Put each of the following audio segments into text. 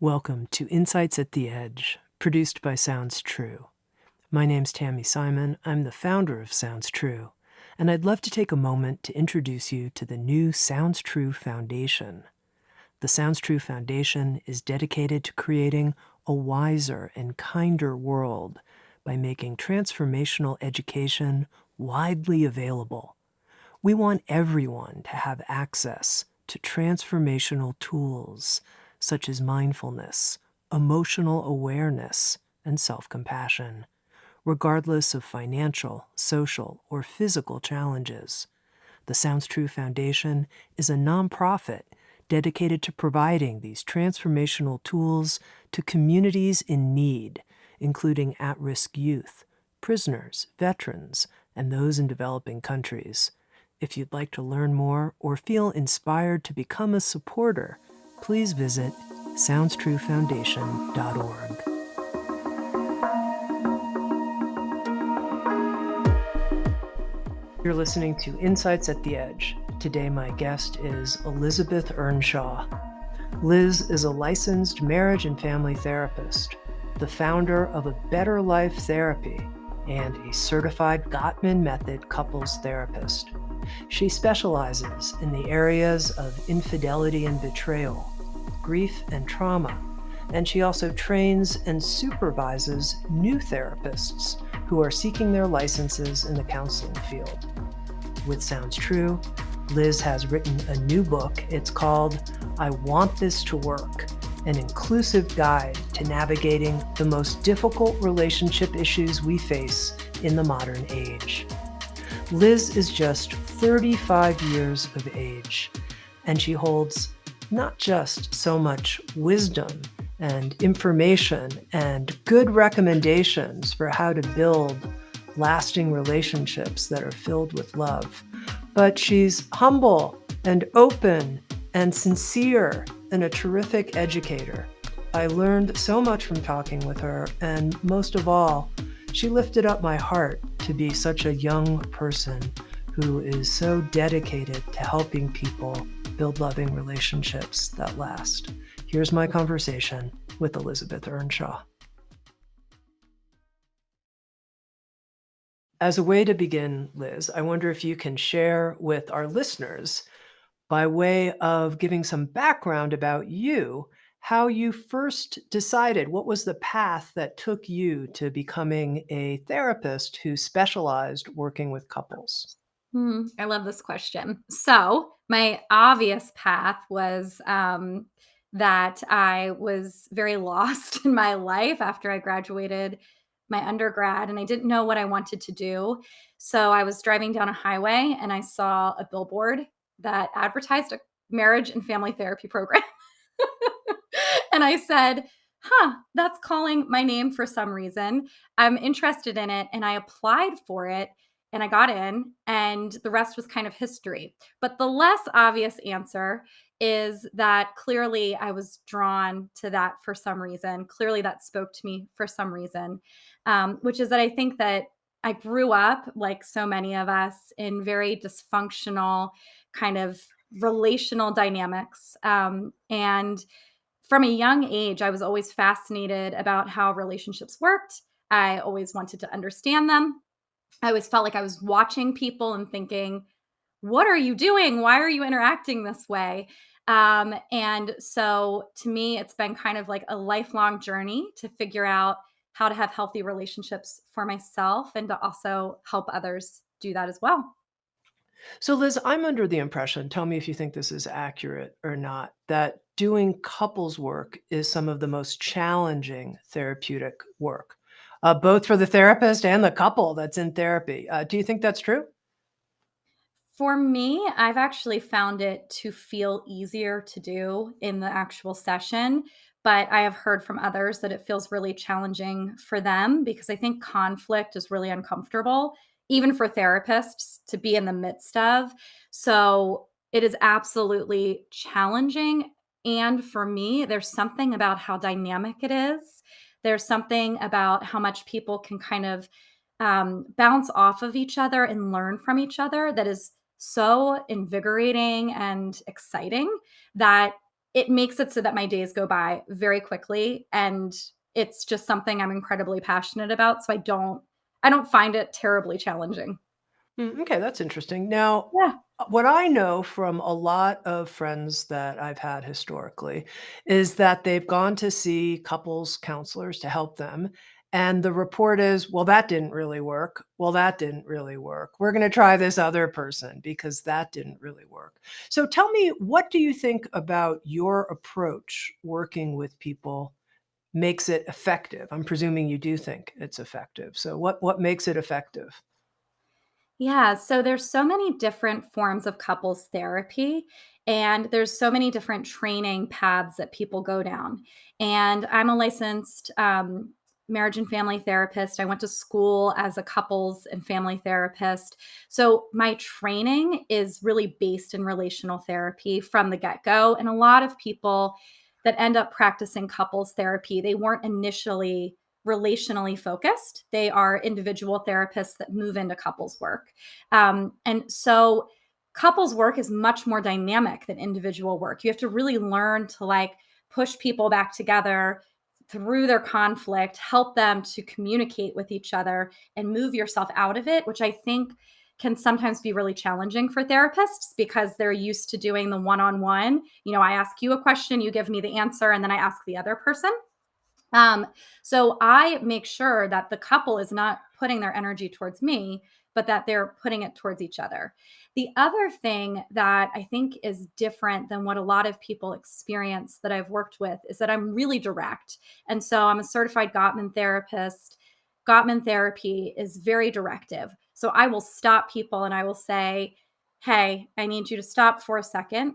Welcome to Insights at the Edge, produced by Sounds True. My name's Tami Simon. I'm the founder of Sounds True, and I'd love to take a moment to introduce you to the new Sounds True Foundation. The Sounds True Foundation is dedicated to creating a wiser and kinder world by making transformational education widely available. We want everyone to have access to transformational tools such as mindfulness, emotional awareness, and self-compassion, regardless of financial, social, or physical challenges. The Sounds True Foundation is a nonprofit dedicated to providing these transformational tools to communities in need, including at-risk youth, prisoners, veterans, and those in developing countries. If you'd like to learn more or feel inspired to become a supporter, please visit SoundsTrueFoundation.org. You're listening to Insights at the Edge. Today my guest is Elizabeth Earnshaw. Liz is a licensed marriage and family therapist, the founder of A Better Life Therapy, and a certified Gottman Method couples therapist. She specializes in the areas of infidelity and betrayal, grief and trauma, and she also trains and supervises new therapists who are seeking their licenses in the counseling field. With Sounds True, Liz has written a new book. It's called I Want This to Work, an inclusive guide to navigating the most difficult relationship issues we face in the modern age. Liz is just 35 years of age, and she holds not just so much wisdom and information and good recommendations for how to build lasting relationships that are filled with love, but she's humble and open and sincere and a terrific educator. I learned so much from talking with her, and most of all, she lifted up my heart to be such a young person who is so dedicated to helping people build loving relationships that last. Here's my conversation with Elizabeth Earnshaw. As a way to begin, Liz, I wonder if you can share with our listeners, by way of giving some background about you, how you first decided, what was the path that took you to becoming a therapist who specialized working with couples? I love this question. So, my obvious path was that I was very lost in my life after I graduated my undergrad and I didn't know what I wanted to do. So, I was driving down a highway and I saw a billboard that advertised a marriage and family therapy program. And I said, that's calling my name for some reason. I'm interested in it. And I applied for it and I got in, and the rest was kind of history. But the less obvious answer is that clearly I was drawn to that for some reason. Clearly that spoke to me for some reason, which is that I think that I grew up, like so many of us, in very dysfunctional kind of relational dynamics. And from a young age, I was always fascinated about how relationships worked. I always wanted to understand them. I always felt like I was watching people and thinking, what are you doing? Why are you interacting this way? And so to me, it's been kind of like a lifelong journey to figure out how to have healthy relationships for myself and to also help others do that as well. So, Liz, I'm under the impression, tell me if you think this is accurate or not, that doing couples work is some of the most challenging therapeutic work, both for the therapist and the couple that's in therapy. Do you think that's true? For me, I've actually found it to feel easier to do in the actual session, but I have heard from others that it feels really challenging for them because I think conflict is really uncomfortable, even for therapists to be in the midst of. So it is absolutely challenging. And for me, there's something about how dynamic it is. There's something about how much people can kind of bounce off of each other and learn from each other that is so invigorating and exciting that it makes it so that my days go by very quickly, and it's just something I'm incredibly passionate about, so I don't find it terribly challenging. Okay, that's interesting. Now, Yeah. what I know from a lot of friends that I've had historically is that they've gone to see couples counselors to help them. And the report is, well, that didn't really work. Well, that didn't really work. We're going to try this other person because that didn't really work. So tell me, what do you think about your approach working with people makes it effective? I'm presuming you do think it's effective. So what makes it effective? Yeah, so there's so many different forms of couples therapy, and there's so many different training paths that people go down. And I'm a licensed marriage and family therapist. I went to school as a couples and family therapist. So my training is really based in relational therapy from the get-go. And a lot of people that end up practicing couples therapy, they weren't initially relationally focused. They are individual therapists that move into couples work. And so couples work is much more dynamic than individual work. You have to really learn to like push people back together through their conflict, help them to communicate with each other and move yourself out of it, which I think can sometimes be really challenging for therapists because they're used to doing the one on one. I ask you a question, you give me the answer, and then I ask the other person. Um, so I make sure that the couple is not putting their energy towards me, but that they're putting it towards each other. The other thing that I think is different than what a lot of people experience that I've worked with is that I'm really direct. And so I'm a certified Gottman therapist. Gottman therapy is very directive. So I will stop people and I will say, hey, I need you to stop for a second.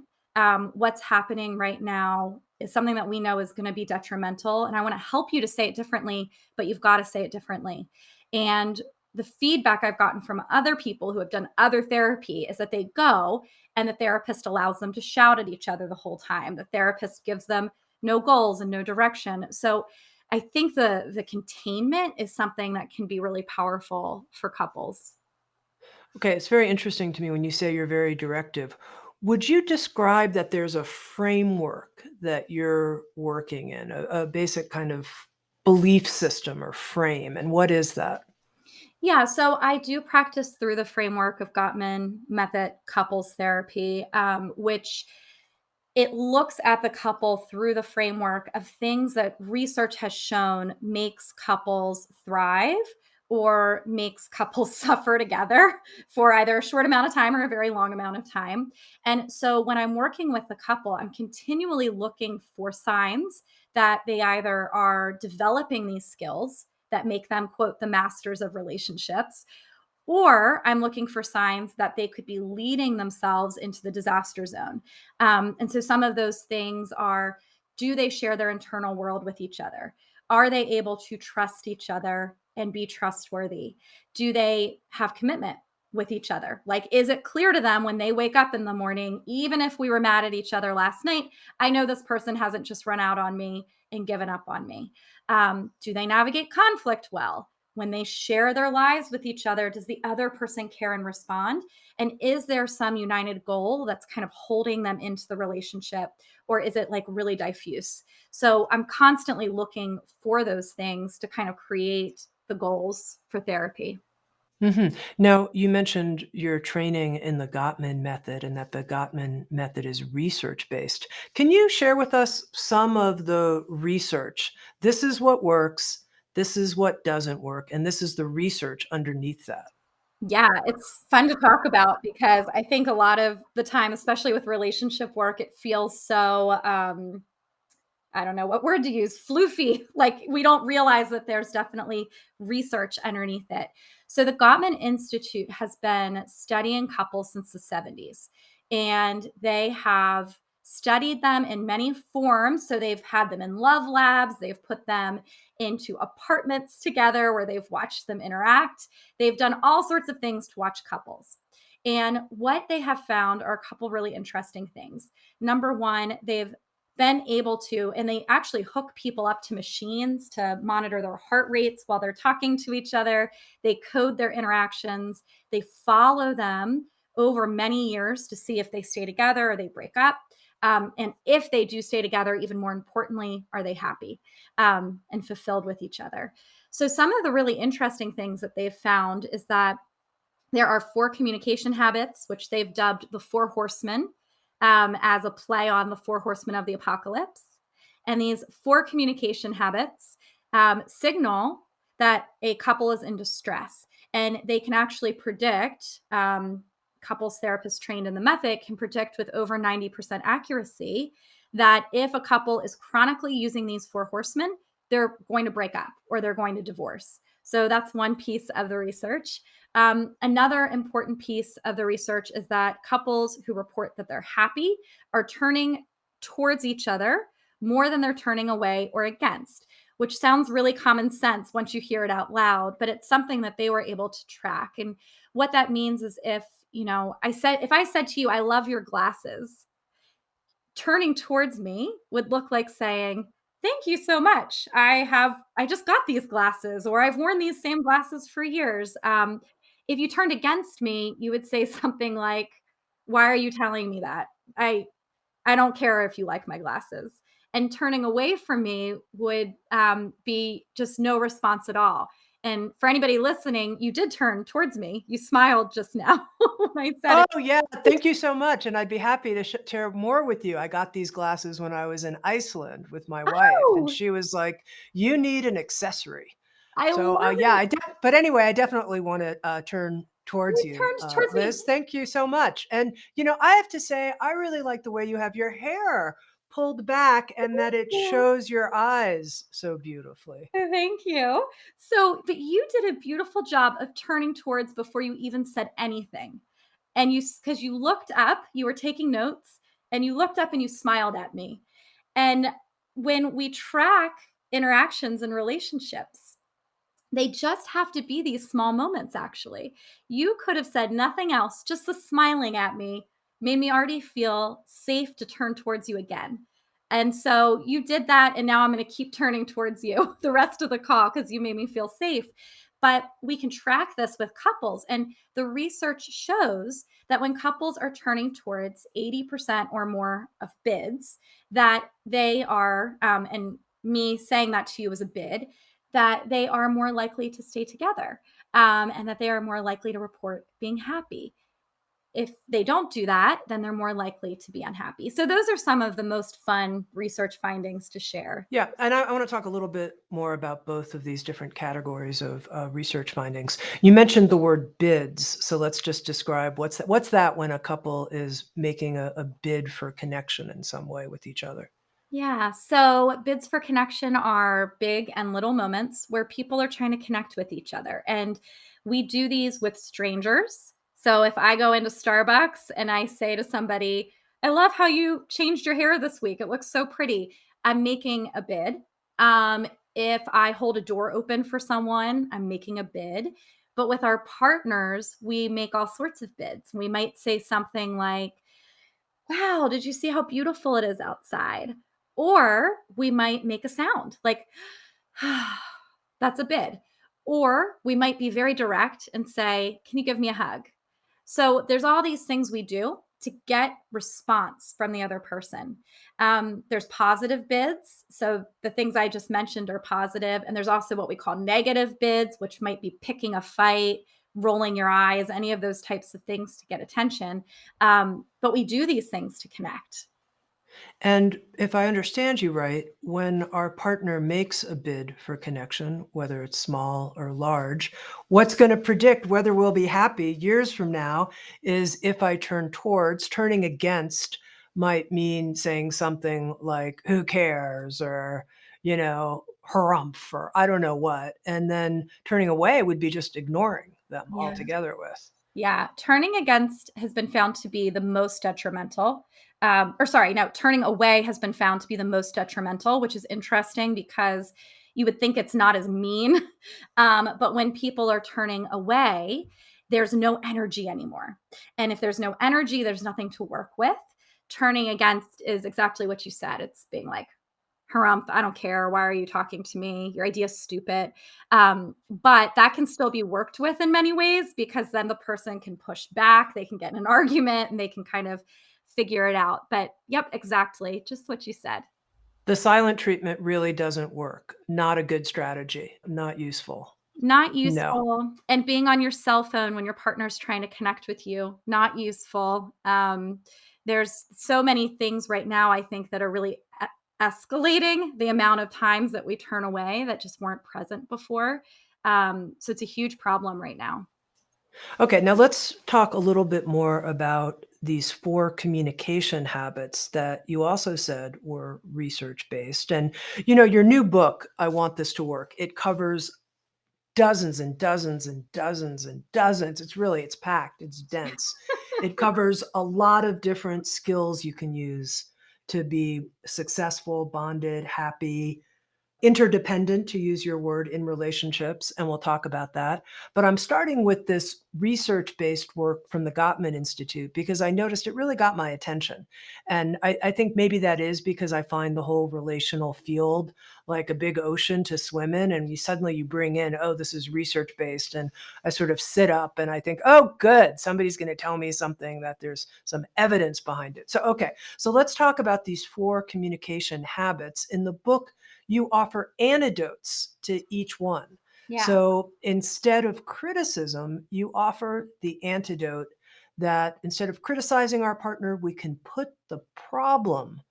What's happening right now is something that we know is going to be detrimental. And I want to help you to say it differently, but you've got to say it differently. And the feedback I've gotten from other people who have done other therapy is that they go and the therapist allows them to shout at each other the whole time. The therapist gives them no goals and no direction. So I think the containment is something that can be really powerful for couples. Okay, it's very interesting to me when you say you're very directive. Would you describe that there's a framework that you're working in, a basic kind of belief system or frame? And what is that? Yeah, so I do practice through the framework of Gottman Method couples therapy, which it looks at the couple through the framework of things that research has shown makes couples thrive or makes couples suffer together for either a short amount of time or a very long amount of time. And so when I'm working with a couple, I'm continually looking for signs that they either are developing these skills that make them, quote, the masters of relationships, or I'm looking for signs that they could be leading themselves into the disaster zone. And so some of those things are, do they share their internal world with each other? Are they able to trust each other and be trustworthy? Do they have commitment with each other? Like, is it clear to them when they wake up in the morning, even if we were mad at each other last night, I know this person hasn't just run out on me and given up on me? Do they navigate conflict well? When they share their lives with each other, does the other person care and respond? And is there some united goal that's kind of holding them into the relationship? Or is it like really diffuse? So I'm constantly looking for those things to kind of create the goals for therapy. Now, you mentioned your training in the Gottman method and that the Gottman method is research based. Can you share with us some of the research? This is what works, this is what doesn't work, and this is the research underneath that. Yeah, it's fun to talk about because I think a lot of the time, especially with relationship work, it feels so I don't know what word to use, floofy. Like we don't realize that there's definitely research underneath it. So the Gottman Institute has been studying couples since the 70s, and they have studied them in many forms. So they've had them in love labs, they've put them into apartments together where they've watched them interact. They've done all sorts of things to watch couples. And what they have found are a couple really interesting things. Number one, they've been able to, and they actually hook people up to machines to monitor their heart rates while they're talking to each other. They code their interactions, they follow them over many years to see if they stay together or they break up. And if they do stay together, even more importantly, are they happy and fulfilled with each other? So, some of the really interesting things that they've found is that there are 4 communication habits, which they've dubbed the 4 horsemen, as a play on the 4 horsemen of the apocalypse. And these 4 communication habits signal that a couple is in distress. And they can actually predict, couples therapists trained in the method can predict with over 90% accuracy that if a couple is chronically using these 4 horsemen, they're going to break up or they're going to divorce. So that's one piece of the research. Another important piece of the research is that couples who report that they're happy are turning towards each other more than they're turning away or against, which sounds really common sense once you hear it out loud, but it's something that they were able to track. And what that means is if I said to you, I love your glasses, turning towards me would look like saying, "Thank you so much. I just got these glasses, or I've worn these same glasses for years." If you turned against me, you would say something like, "Why are you telling me that? I I don't care if you like my glasses." And turning away from me would be just no response at all. And for anybody listening, you did turn towards me. You smiled just now when I said Oh, it. yeah, thank you so much, and I'd be happy to share more with you. I got these glasses when I was in Iceland with my wife, and Oh, she was like, "You need an accessory." I So, love yeah, it. but anyway, I definitely wanna, turn towards You you, turned towards me. Liz. Thank you so much, and, I have to say, I really like the way you have your hair pulled back and that it Yeah. shows your eyes so beautifully. Thank you. So, but you did a beautiful job of turning towards before you even said anything. And because you looked up, you were taking notes, and you looked up and you smiled at me. And when we track interactions and relationships, they just have to be these small moments, actually. You could have said nothing else, just the smiling at me made me already feel safe to turn towards you again. And so you did that, and now I'm going to keep turning towards you the rest of the call because you made me feel safe. But we can track this with couples, and the research shows that when couples are turning towards 80% or more of bids, that they are, and me saying that to you as a bid, that they are more likely to stay together, and that they are more likely to report being happy. If they don't do that, then they're more likely to be unhappy. So, those are some of the most fun research findings to share. Yeah, and I want to talk a little bit more about both of these different categories of research findings. You mentioned the word bids, so let's just describe what's that when a couple is making a bid for connection in some way with each other. Yeah. So bids for connection are big and little moments where people are trying to connect with each other. And we do these with strangers. So if I go into Starbucks and I say to somebody, "I love how you changed your hair this week. It looks so pretty." I'm making a bid. If I hold a door open for someone, I'm making a bid. But with our partners, we make all sorts of bids. We might say something like, "Wow, did you see how beautiful it is outside?" Or we might make a sound like, that's a bid. Or we might be very direct and say, "Can you give me a hug?" So there's all these things we do to get response from the other person. There's positive bids. So the things I just mentioned are positive. And there's also what we call negative bids, which might be picking a fight, rolling your eyes, any of those types of things to get attention. But we do these things to connect. And if I understand you right, when our partner makes a bid for connection, whether it's small or large, what's going to predict whether we'll be happy years from now is if I turn towards, turning against might mean saying something like, who cares? Or, harumph, or I don't know what. And then turning away would be just ignoring them Yeah. altogether with. Yeah, turning against has been found to be the most detrimental. Or sorry, no, turning away has been found to be the most detrimental, which is interesting because you would think it's not as mean. But when people are turning away, there's no energy anymore. And if there's no energy, there's nothing to work with. Turning against is exactly what you said. It's being like, "Harumph, I don't care. Why are you talking to me? Your idea's stupid." But that can still be worked with in many ways because then the person can push back, they can get in an argument, and they can kind of figure it out. But yep, exactly. Just what you said. The silent treatment really doesn't work. Not a good strategy. Not useful. Not No. useful, and being on your cell phone when your partner's trying to connect with you, not useful. There's so many things right now, I think, that are really escalating the amount of times that we turn away that just weren't present before. So it's a huge problem right now. Okay, now let's talk a little bit more about these 4 communication habits that you also said were research-based. And, your new book, I Want This to Work, it covers dozens and dozens and dozens and dozens. It's packed, it's dense. It covers a lot of different skills you can use to be successful, bonded, happy, interdependent, to use your word, in relationships, and we'll talk about that. But I'm starting with this research-based work from the Gottman Institute because I noticed it really got my attention. And I think maybe that is because I find the whole relational field like a big ocean to swim in, and you bring in, "Oh, this is research-based," and I sort of sit up and I think, "Oh, good, somebody's gonna tell me something that there's some evidence behind it." So, okay, so let's talk about these 4 communication habits. In the book, you offer antidotes to each one. Yeah. So instead of criticism, you offer the antidote that instead of criticizing our partner, we can put the problem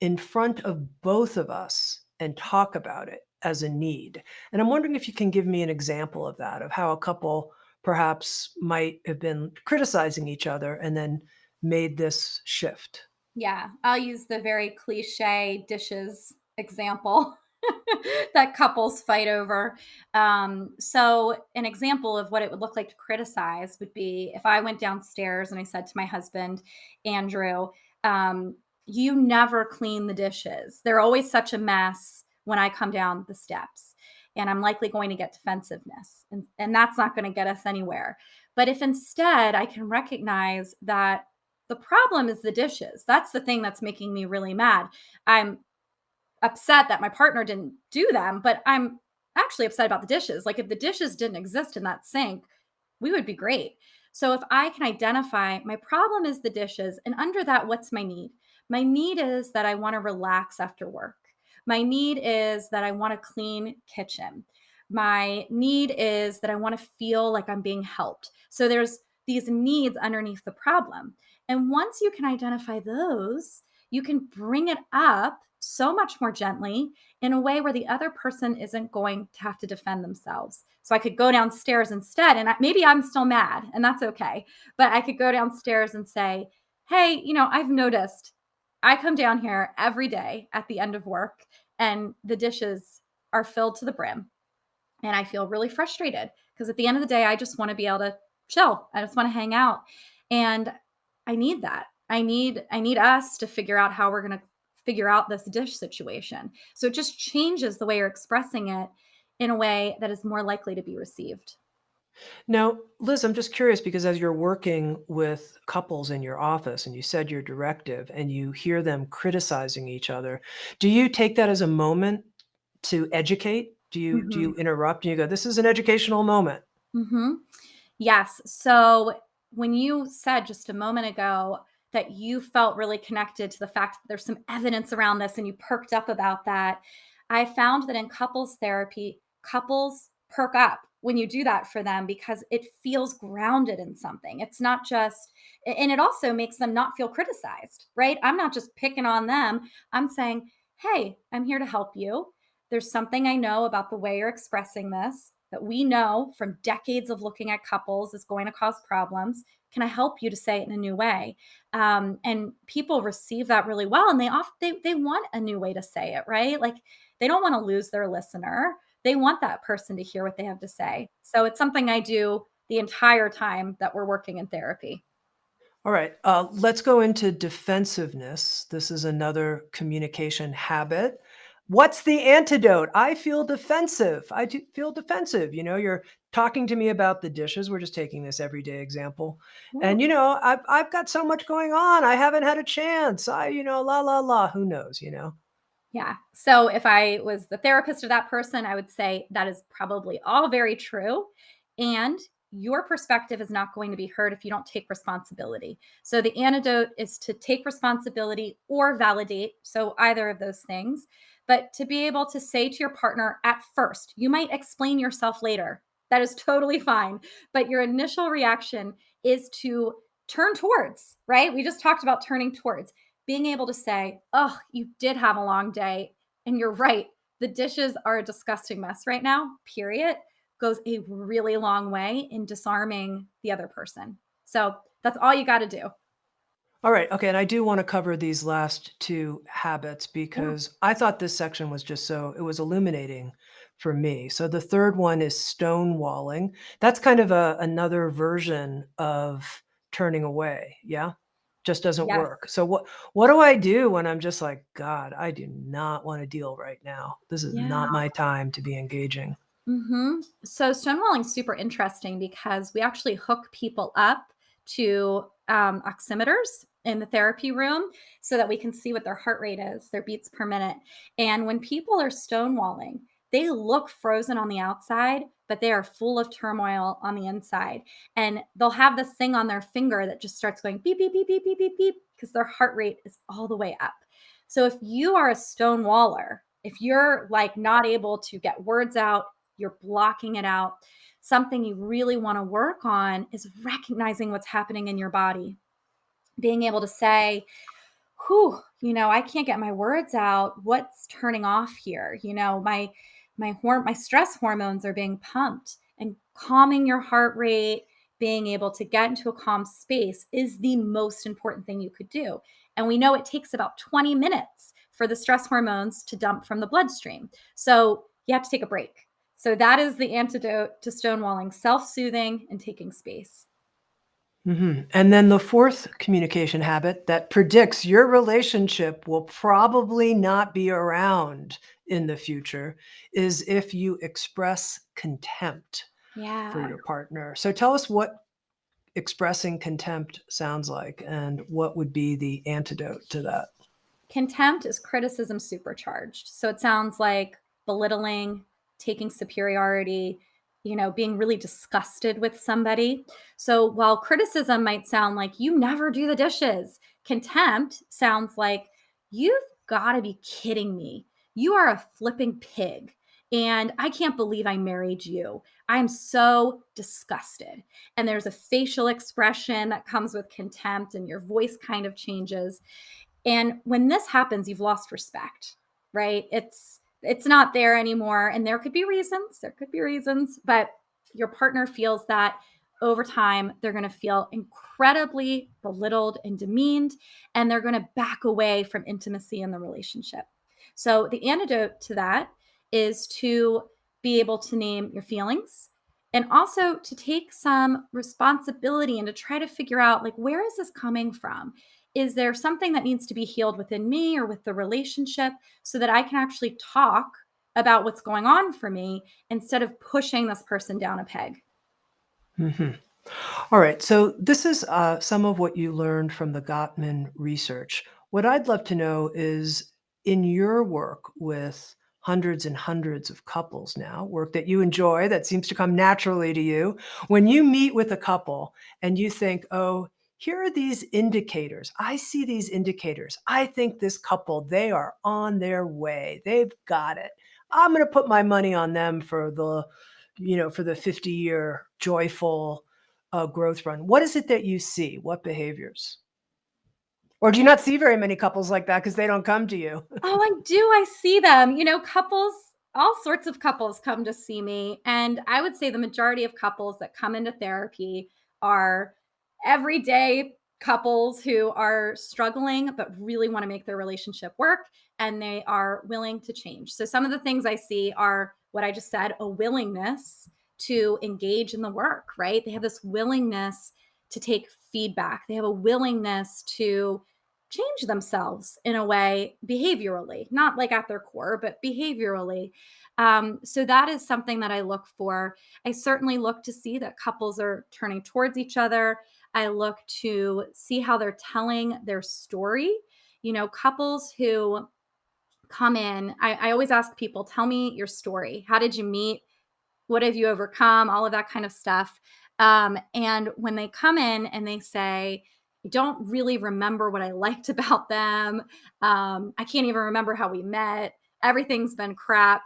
in front of both of us and talk about it as a need. And I'm wondering if you can give me an example of that, of how a couple perhaps might have been criticizing each other and then made this shift. Yeah, I'll use the very cliche dishes example that couples fight over. So, an example of what it would look like to criticize would be if I went downstairs and I said to my husband, Andrew, um, you never clean the dishes. They're always such a mess when I come down the steps. And I'm likely going to get defensiveness. And that's not going to get us anywhere. But if instead I can recognize that the problem is the dishes. That's the thing that's making me really mad. I'm upset that my partner didn't do them, but I'm actually upset about the dishes. Like if the dishes didn't exist in that sink, we would be great. So if I can identify my problem is the dishes, and under that, what's my need? My need is that I want to relax after work. My need is that I want a clean kitchen. My need is that I want to feel like I'm being helped. So there's these needs underneath the problem. And once you can identify those, you can bring it up so much more gently in a way where the other person isn't going to have to defend themselves. So I could go downstairs instead, and maybe I'm still mad, and that's okay. But I could go downstairs and say, hey, I've noticed I come down here every day at the end of work, and the dishes are filled to the brim. And I feel really frustrated because at the end of the day, I just want to be able to chill. I just want to hang out. And I need that. I need us to figure out how we're going to figure out this dish situation. So it just changes the way you're expressing it in a way that is more likely to be received. Now, Liz, I'm just curious because as you're working with couples in your office and you said your directive and you hear them criticizing each other, do you take that as a moment to educate? Do you Mhm. interrupt and you go, "This is an educational moment"? Mhm. Yes. So when you said just a moment ago that you felt really connected to the fact that there's some evidence around this and you perked up about that, I found that in couples therapy, couples perk up when you do that for them because it feels grounded in something. It's not just, and it also makes them not feel criticized, right? I'm not just picking on them. I'm saying, hey, I'm here to help you. There's something I know about the way you're expressing this that we know from decades of looking at couples is going to cause problems. Can I help you to say it in a new way? And people receive that really well, and they want a new way to say it, right? Like they don't want to lose their listener. They want that person to hear what they have to say. So it's something I do the entire time that we're working in therapy. All right, let's go into defensiveness. This is another communication habit. What's the antidote? I feel defensive. Feel defensive. You're talking to me about the dishes. We're just taking this everyday example. Yeah. And, I've got so much going on. I haven't had a chance. La, la, la. Who knows? Yeah. So if I was the therapist of that person, I would say that is probably all very true. And your perspective is not going to be heard if you don't take responsibility. So the antidote is to take responsibility or validate. So either of those things, but to be able to say to your partner at first, you might explain yourself later. That is totally fine. But your initial reaction is to turn towards, right? We just talked about turning towards, being able to say, oh, you did have a long day. And you're right. The dishes are a disgusting mess right now, period, goes a really long way in disarming the other person. So that's all you got to do. All right. Okay. And I do want to cover these last two habits Yeah. because I thought this section was just so, it was illuminating for me. So the third one is stonewalling. That's kind of another version of turning away. Yeah. Just doesn't Yes. work. So what do I do when I'm just like, God, I do not want to deal right now. This is Yeah. not my time to be engaging. So stonewalling is super interesting because we actually hook people up to oximeters in the therapy room so that we can see what their heart rate is, their beats per minute. And when people are stonewalling, they look frozen on the outside, but they are full of turmoil on the inside. And they'll have this thing on their finger that just starts going beep, beep, beep, beep, beep, beep, beep, because their heart rate is all the way up. So if you are a stonewaller, if you're like not able to get words out, you're blocking it out. Something you really want to work on is recognizing what's happening in your body, being able to say, whew, I can't get my words out. What's turning off here? My stress hormones are being pumped, and calming your heart rate, being able to get into a calm space is the most important thing you could do. And we know it takes about 20 minutes for the stress hormones to dump from the bloodstream. So you have to take a break. So that is the antidote to stonewalling, self-soothing and taking space. And then the fourth communication habit that predicts your relationship will probably not be around in the future is if you express contempt for Yeah. your partner. So tell us what expressing contempt sounds like and what would be the antidote to that. Contempt is criticism supercharged. So it sounds like belittling, taking superiority, being really disgusted with somebody. So while criticism might sound like you never do the dishes, contempt sounds like you've got to be kidding me. You are a flipping pig. And I can't believe I married you. I'm so disgusted. And there's a facial expression that comes with contempt, and your voice kind of changes. And when this happens, you've lost respect, right? It's not there anymore. And there could be reasons, but your partner feels that over time, they're going to feel incredibly belittled and demeaned, and they're going to back away from intimacy in the relationship. So the antidote to that is to be able to name your feelings and also to take some responsibility and to try to figure out, like, where is this coming from? Is there something that needs to be healed within me or with the relationship so that I can actually talk about what's going on for me instead of pushing this person down a peg? Mhm. All right. So this is some of what you learned from the Gottman research. What I'd love to know is in your work with hundreds and hundreds of couples now, work that you enjoy, that seems to come naturally to you, when you meet with a couple and you think, oh, here are these indicators. I see these indicators. I think this couple, they are on their way. They've got it. I'm going to put my money on them for the 50-year joyful growth run. What is it that you see? What behaviors? Or do you not see very many couples like that because they don't come to you? Oh, I do. I see them. Couples, all sorts of couples come to see me. And I would say the majority of couples that come into therapy are everyday couples who are struggling but really want to make their relationship work, and they are willing to change. So some of the things I see are what I just said, a willingness to engage in the work, right? They have this willingness to take feedback. They have a willingness to change themselves in a way behaviorally, not like at their core, but behaviorally. So that is something that I look for. I certainly look to see that couples are turning towards each other. I look to see how they're telling their story. Couples who come in, I always ask people, tell me your story. How did you meet? What have you overcome? All of that kind of stuff. And when they come in and they say, I don't really remember what I liked about them. I can't even remember how we met. Everything's been crap.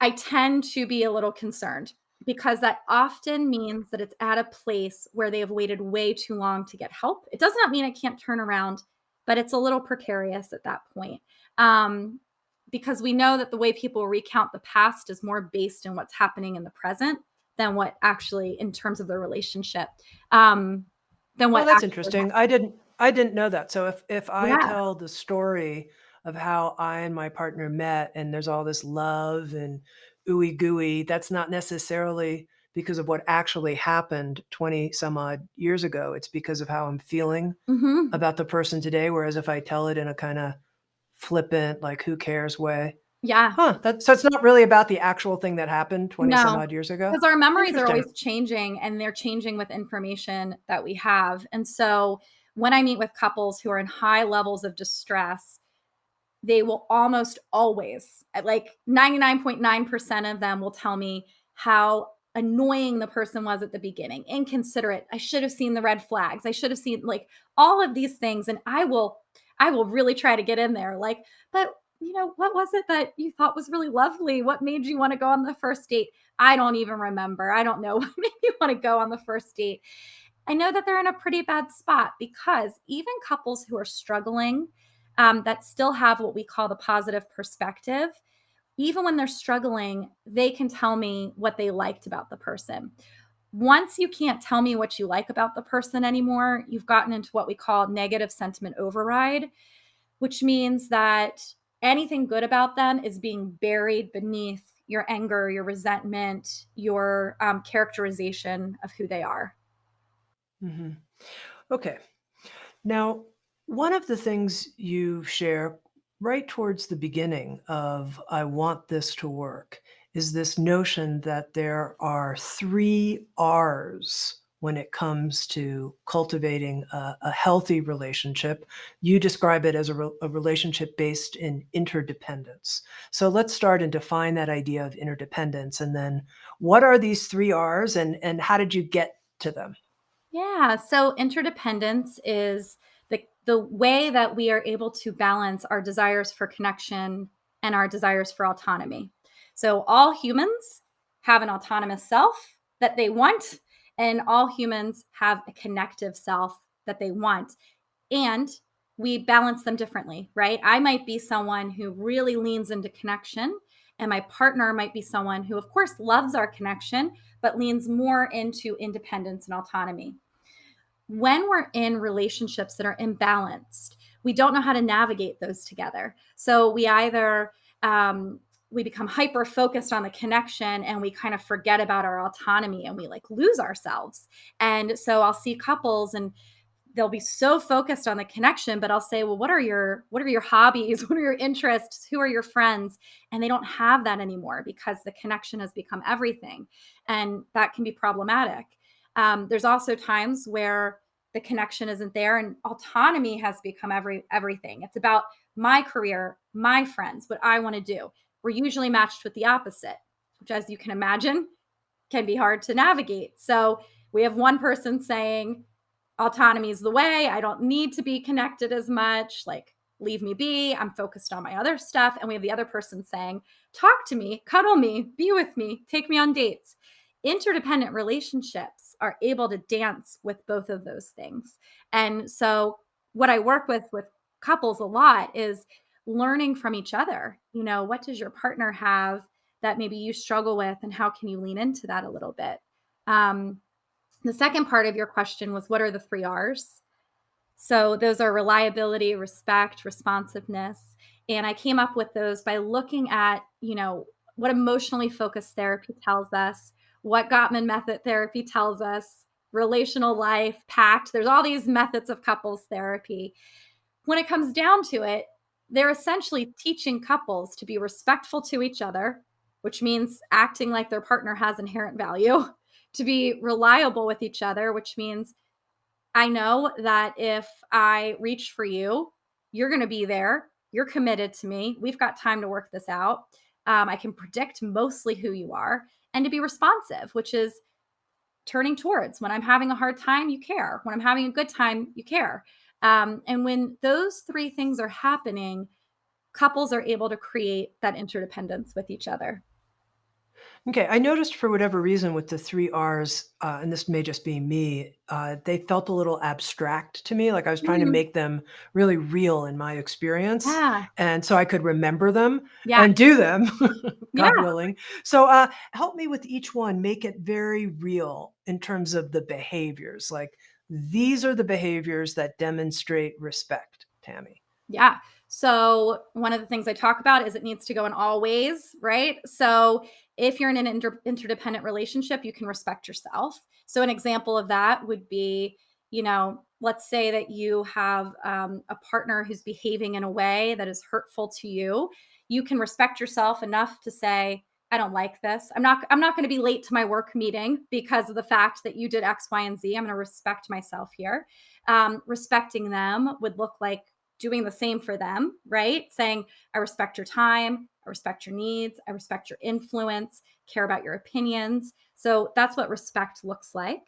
I tend to be a little concerned because that often means that it's at a place where they have waited way too long to get help. It does not mean it can't turn around, but it's a little precarious at that point. Um, because we know that the way people recount the past is more based in what's happening in the present than what actually, in terms of the relationship, um, than Oh, what that's actually interesting. I didn't know that. So if I happened. tell the story of how I and my partner met and there's all this love and ooey gooey, that's not necessarily because of what actually happened 20 some odd years ago. It's because of how I'm feeling Yeah. about the person today. Whereas if I tell it in a kind of flippant, like who cares way. Yeah. Huh. So it's not really about the actual thing that happened 20 some No, odd years ago. because our memories are Interesting. always changing and they're changing with information that we have. And so when I meet with couples who are in high levels of distress, they will almost always, at like 99.9% of them will tell me how annoying the person was at the beginning, inconsiderate. I should have seen the red flags. I should have seen like all of these things. And I will really try to get in there. Like, but what was it that you thought was really lovely? What made you want to go on the first date? I don't even remember. I don't know what made you want to go on the first date. I know that they're in a pretty bad spot because even couples who are struggling, that still have what we call the positive perspective, even when they're struggling, they can tell me what they liked about the person. Once you can't tell me what you like about the person anymore, you've gotten into what we call negative sentiment override, which means that anything good about them is being buried beneath your anger, your resentment, your characterization of who they are. Hmm. Okay. Now, one of the things you share right towards the beginning of I Want This to Work is this notion that there are three R's when it comes to cultivating a healthy relationship. You describe it as a relationship based in interdependence. So let's start and define that idea of interdependence. And then what are these three R's and how did you get to them? Yeah. So interdependence is the way that we are able to balance our desires for connection and our desires for autonomy. So all humans have an autonomous self that they want, and all humans have a connective self that they want. And we balance them differently, right? I might be someone who really leans into connection, and my partner might be someone who, of course, loves our connection, but leans more into independence and autonomy. When we're in relationships that are imbalanced, we don't know how to navigate those together. So we either we become hyper focused on the connection and we kind of forget about our autonomy and we like lose ourselves. And so I'll see couples and they'll be so focused on the connection, but I'll say, well, what are your hobbies? What are your interests? Who are your friends? And they don't have that anymore because the connection has become everything. And that can be problematic. There's also times where the connection isn't there and autonomy has become everything. It's about my career, my friends, what I want to do. We're usually matched with the opposite, which, as you can imagine, can be hard to navigate. So we have one person saying, autonomy is the way. I don't need to be connected as much. Like, leave me be. I'm focused on my other stuff. And we have the other person saying, talk to me, cuddle me, be with me, take me on dates. Interdependent relationships are able to dance with both of those things. And so, what I work with couples a lot is learning from each other. What does your partner have that maybe you struggle with, and how can you lean into that a little bit? Um, the second part of your question was, what are the three R's? So those are reliability, respect, responsiveness. And I came up with those by looking at, what emotionally focused therapy tells us, what Gottman Method therapy tells us, relational life, PACT. There's all these methods of couples therapy. When it comes down to it, they're essentially teaching couples to be respectful to each other, which means acting like their partner has inherent value, to be reliable with each other, which means I know that if I reach for you, you're going to be there. You're committed to me. We've got time to work this out. I can predict mostly who you are, and to be responsive, which is turning towards. When I'm having a hard time, you care. When I'm having a good time, you care. And when those three things are happening, couples are able to create that interdependence with each other. Okay, I noticed for whatever reason with the 3 Rs, and this may just be me, they felt a little abstract to me, like I was trying to Mhm. make them really real in my experience, Yeah. and so I could remember them Yeah. and do them, Yeah. God willing. So, help me with each one, make it very real in terms of the behaviors, like, these are the behaviors that demonstrate respect, Tammy. Yeah. So one of the things I talk about is it needs to go in all ways, right? So if you're in an interdependent relationship, you can respect yourself. So an example of that would be, let's say that you have a partner who's behaving in a way that is hurtful to you. You can respect yourself enough to say, I don't like this. I'm not going to be late to my work meeting because of the fact that you did X, Y, and Z. I'm going to respect myself here. Respecting them would look like doing the same for them, right? Saying, I respect your time, I respect your needs, I respect your influence, care about your opinions. So that's what respect looks like.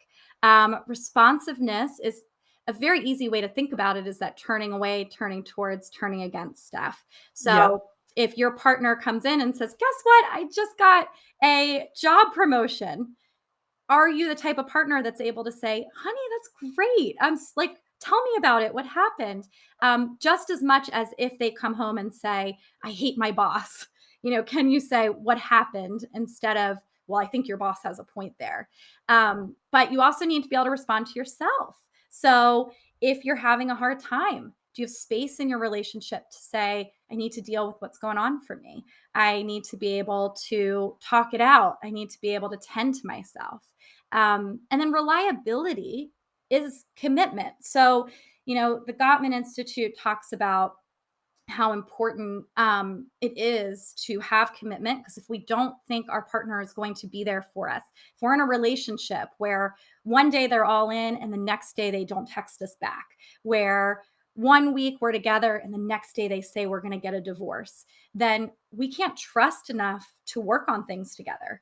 Responsiveness is a very easy way to think about it is that turning away, turning towards, turning against stuff. Yep. So if your partner comes in and says, guess what? I just got a job promotion. Are you the type of partner that's able to say, honey, that's great. Like, tell me about it. What happened? Just as much as if they come home and say, I hate my boss. Can you say what happened instead of, well, I think your boss has a point there. But you also need to be able to respond to yourself. So if you're having a hard time, do you have space in your relationship to say, I need to deal with what's going on for me? I need to be able to talk it out. I need to be able to tend to myself. And then reliability is commitment. So, the Gottman Institute talks about how important it is to have commitment because if we don't think our partner is going to be there for us, if we're in a relationship where one day they're all in and the next day they don't text us back, where one week we're together and the next day they say we're going to get a divorce, then we can't trust enough to work on things together.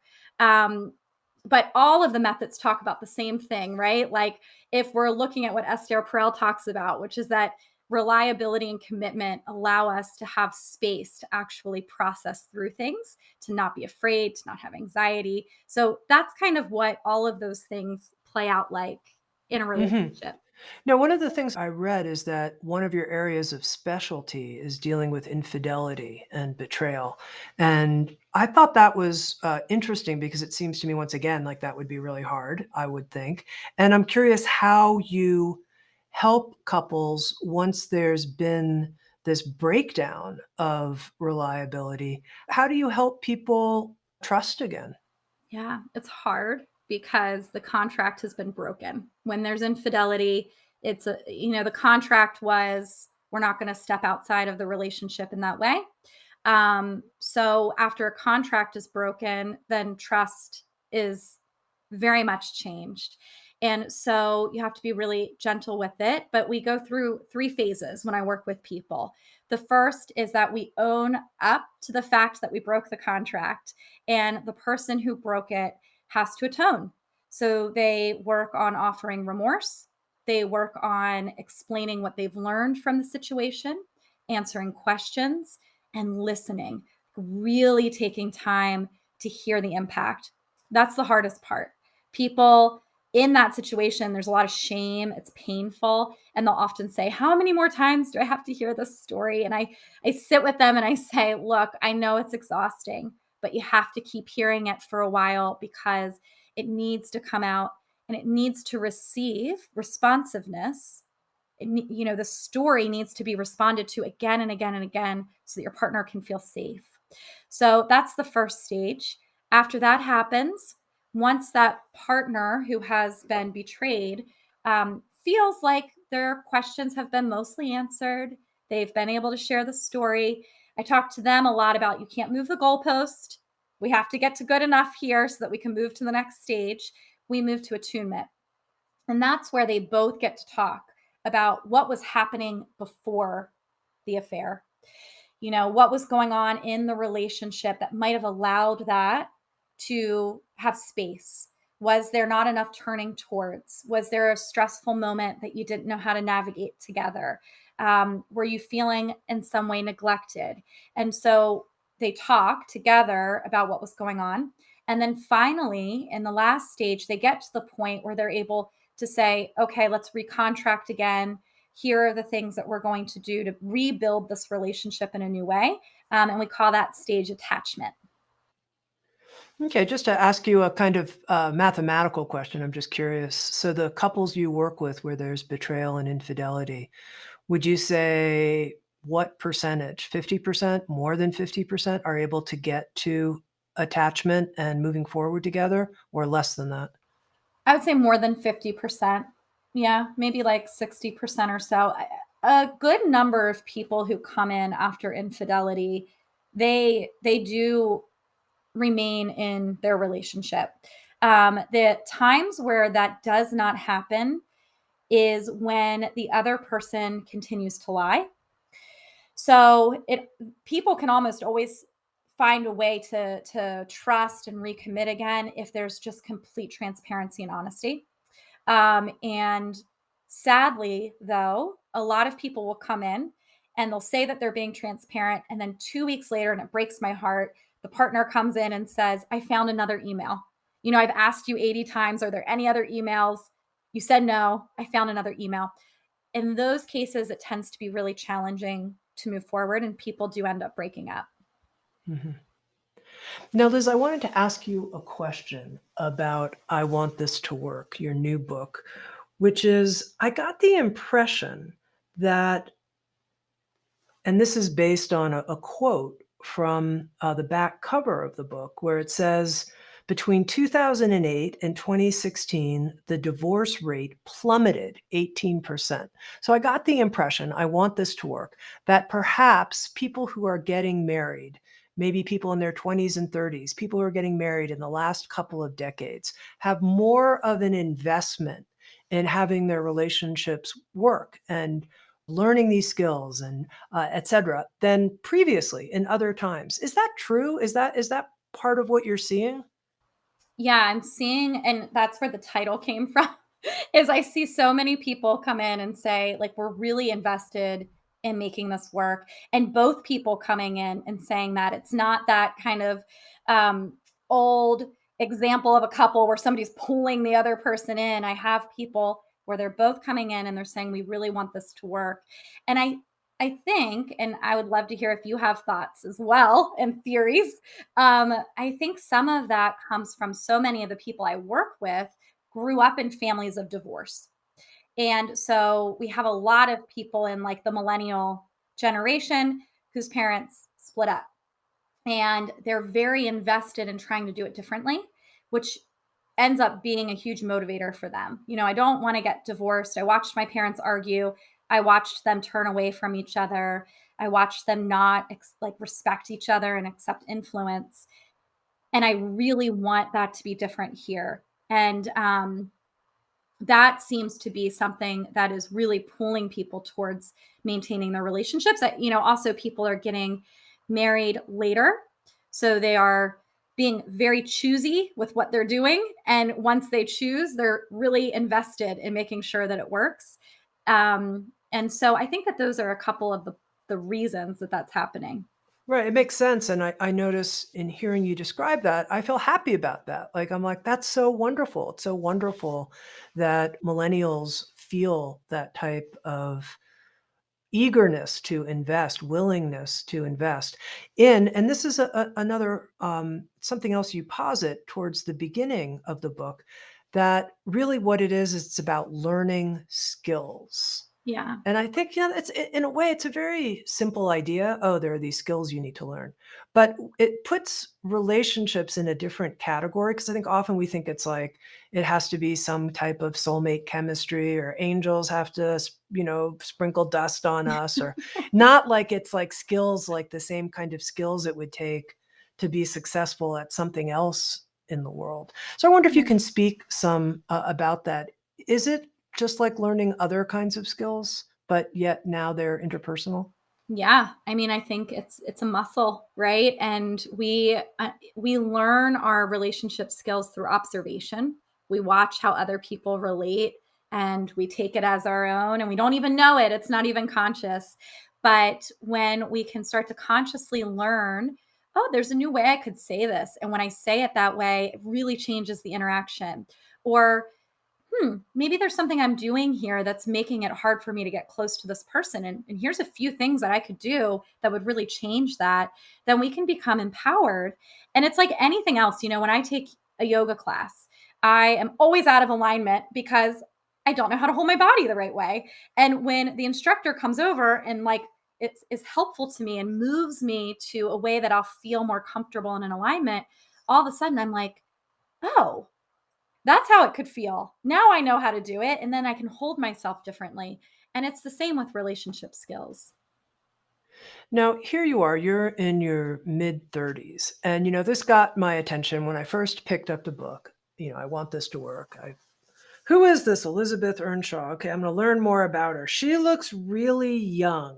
But all of the methods talk about the same thing, right? Like if we're looking at what Esther Perel talks about, which is that reliability and commitment allow us to have space to actually process through things, to not be afraid, to not have anxiety. So that's kind of what all of those things play out like in a Mhm. relationship. Now, one of the things I read is that one of your areas of specialty is dealing with infidelity and betrayal. And I thought that was interesting because it seems to me, once again, like that would be really hard, I would think. And I'm curious how you help couples once there's been this breakdown of reliability. How do you help people trust again? Yeah, it's hard because the contract has been broken. When there's infidelity, the contract was we're not going to step outside of the relationship in that way. So after a contract is broken, then trust is very much changed. And so you have to be really gentle with it. But we go through three phases when I work with people. The first is that we own up to the fact that we broke the contract, and the person who broke it has to atone. So they work on offering remorse, they work on explaining what they've learned from the situation, answering questions, and listening, really taking time to hear the impact. That's the hardest part. People in that situation, there's a lot of shame, it's painful, and they'll often say, how many more times do I have to hear this story? And I sit with them and I say, look, I know it's exhausting, but you have to keep hearing it for a while because it needs to come out and it needs to receive responsiveness. The story needs to be responded to again and again and again so that your partner can feel safe. So that's the first stage. After that happens, once that partner who has been betrayed feels like their questions have been mostly answered, they've been able to share the story. I talk to them a lot about you can't move the goalpost. We have to get to good enough here so that we can move to the next stage. We move to attunement. And that's where they both get to talk about what was happening before the affair. What was going on in the relationship that might have allowed that to have space. Was there not enough turning towards? Was there a stressful moment that you didn't know how to navigate together? Were you feeling in some way neglected? And so they talk together about what was going on. And then finally, in the last stage, they get to the point where they're able to say, okay, let's recontract again. Here are the things that we're going to do to rebuild this relationship in a new way. And we call that stage attachment. Okay, just to ask you a kind of mathematical question, I'm just curious. So, the couples you work with where there's betrayal and infidelity, would you say what percentage, 50%, more than 50%, are able to get to attachment and moving forward together, or less than that? I would say more than 50%. Yeah, maybe like 60% or so. A good number of people who come in after infidelity, they do remain in their relationship. The times where that does not happen is when the other person continues to lie. So it people can almost always find a way to trust and recommit again if there's just complete transparency and honesty. And sadly, though, a lot of people will come in and they'll say that they're being transparent. And then 2 weeks later, and it breaks my heart, the partner comes in and says, I found another email. I've asked you 80 times, are there any other emails? You said no. I found another email. In those cases, it tends to be really challenging to move forward, and people do end up breaking up. Mhm. Now, Liz, I wanted to ask you a question about I Want This to Work, your new book, which is I got the impression that, and this is based on a quote from the back cover of the book, where it says, between 2008 and 2016, the divorce rate plummeted 18%. So I got the impression, I want this to work, that perhaps people who are getting married, maybe people in their 20s and 30s, people who are getting married in the last couple of decades, have more of an investment in having their relationships work and learning these skills and et cetera, than previously in other times. Is that true? Is that part of what you're seeing? Yeah, I'm seeing, and that's where the title came from, is I see so many people come in and say, like, we're really invested in making this work. And both people coming in and saying that it's not that kind of um, old example of a couple where somebody's pulling the other person in. I have people where they're both coming in and they're saying, we really want this to work. And I think, and I would love to hear if you have thoughts as well and theories. I think some of that comes from so many of the people I work with grew up in families of divorce. And so we have a lot of people in like the millennial generation whose parents split up, and they're very invested in trying to do it differently, which ends up being a huge motivator for them. I don't want to get divorced. I watched my parents argue. I watched them turn away from each other. I watched them not like respect each other and accept influence. And I really want that to be different here. And that seems to be something that is really pulling people towards maintaining their relationships. That, also people are getting married later. So they are being very choosy with what they're doing. And once they choose, they're really invested in making sure that it works. And so I think that those are a couple of the reasons that that's happening. Right, it makes sense, and I notice in hearing you describe that, I feel happy about that. Like, I'm like, "That's so wonderful." It's so wonderful that millennials feel that type of eagerness to invest, willingness to invest in, and this is another, something else you posit towards the beginning of the book, that really what it is, it's about learning skills. Yeah. And I think, it's in a way, it's a very simple idea. Oh, there are these skills you need to learn. But it puts relationships in a different category because I think often we think it's like it has to be some type of soulmate chemistry or angels have to, sprinkle dust on us or not like it's like skills, like the same kind of skills it would take to be successful at something else in the world. So I wonder if you can speak some about that. Is it just like learning other kinds of skills, but yet now they're interpersonal? Yeah, I mean, I think it's a muscle, right? And we learn our relationship skills through observation. we watch how other people relate and we take it as our own and we don't even know it. It's not even conscious. But when we can start to consciously learn, oh, there's a new way I could say this. And when I say it that way, it really changes the interaction. Or maybe there's something I'm doing here that's making it hard for me to get close to this person. And here's a few things that I could do that would really change that. Then we can become empowered. And it's like anything else, when I take a yoga class, I am always out of alignment because I don't know how to hold my body the right way. And when the instructor comes over and like it's helpful to me and moves me to a way that I'll feel more comfortable and in alignment, all of a sudden I'm like, oh, that's how it could feel. Now I know how to do it, and then I can hold myself differently. And it's the same with relationship skills. Now, here you are, you're in your mid 30s. And, this got my attention when I first picked up the book. I want this to work. Who is this Elizabeth Earnshaw? Okay, I'm going to learn more about her. She looks really young.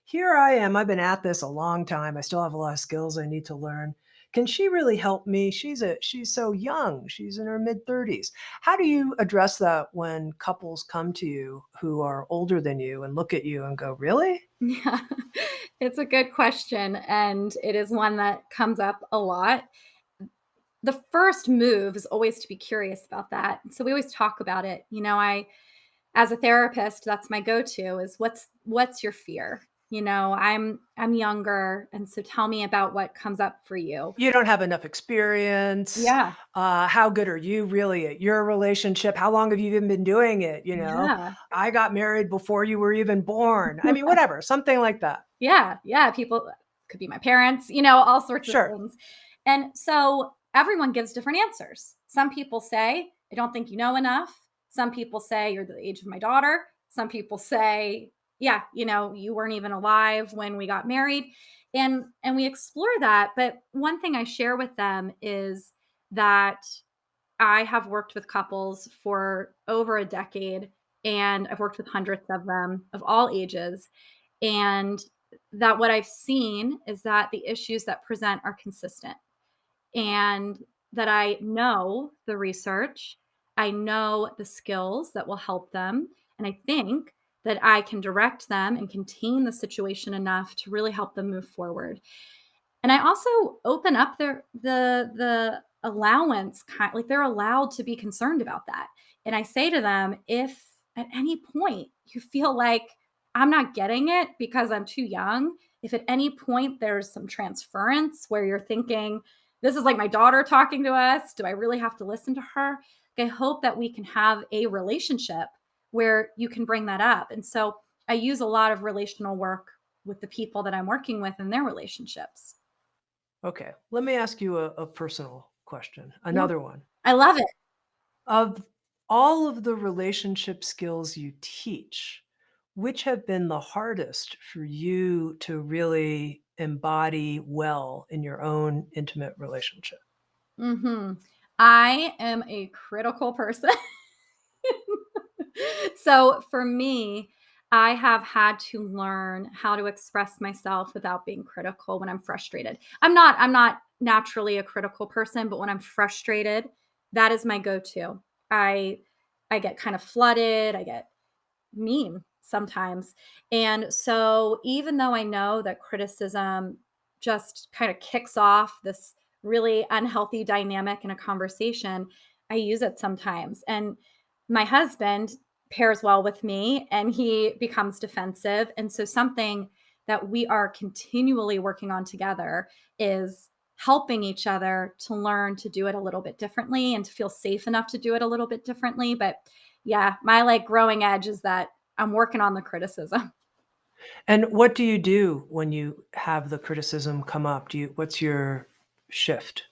Here I am. I've been at this a long time. I still have a lot of skills I need to learn. Can she really help me? She's so young. She's in her mid 30s. How do you address that when couples come to you who are older than you and look at you and go, "Really?" Yeah, it's a good question. And it is one that comes up a lot. The first move is always to be curious about that. So we always talk about it. As a therapist, that's my go-to is what's your fear? I'm younger, and so tell me about what comes up for you. You don't have enough experience. Yeah. How good are you really at your relationship? How long have you even been doing it? Yeah. I got married before you were even born. I mean, whatever, something like that. Yeah, yeah, people could be my parents, all sorts of Sure. things. And so everyone gives different answers. Some people say, "I don't think you know enough." Some people say, "You're the age of my daughter." Some people say, "Yeah, you weren't even alive when we got married." And we explore that, but one thing I share with them is that I have worked with couples for over a decade, and I've worked with hundreds of them of all ages. And that what I've seen is that the issues that present are consistent, and that I know the research, I know the skills that will help them. And I think that I can direct them and contain the situation enough to really help them move forward. And I also open up the allowance, like they're allowed to be concerned about that. And I say to them, if at any point you feel like I'm not getting it because I'm too young, if at any point there's some transference where you're thinking, this is like my daughter talking to us, do I really have to listen to her? I hope that we can have a relationship where you can bring that up. And so I use a lot of relational work with the people that I'm working with in their relationships. Okay. Let me ask you a personal question. Yeah. Another one. I love it. Of all of the relationship skills you teach, which have been the hardest for you to really embody well in your own intimate relationship? Mhm. I am a critical person. So, for me, I have had to learn how to express myself without being critical when I'm frustrated. I'm not naturally a critical person, but when I'm frustrated, that is my go-to. I I get kind of flooded, I get mean sometimes. And so, even though I know that criticism just kind of kicks off this really unhealthy dynamic in a conversation, I use it sometimes. And my husband pairs well with me and he becomes defensive. And so, something that we are continually working on together is helping each other to learn to do it a little bit differently and to feel safe enough to do it a little bit differently. But yeah, my like growing edge is that I'm working on the criticism. And what do you do when you have the criticism come up? What's your shift?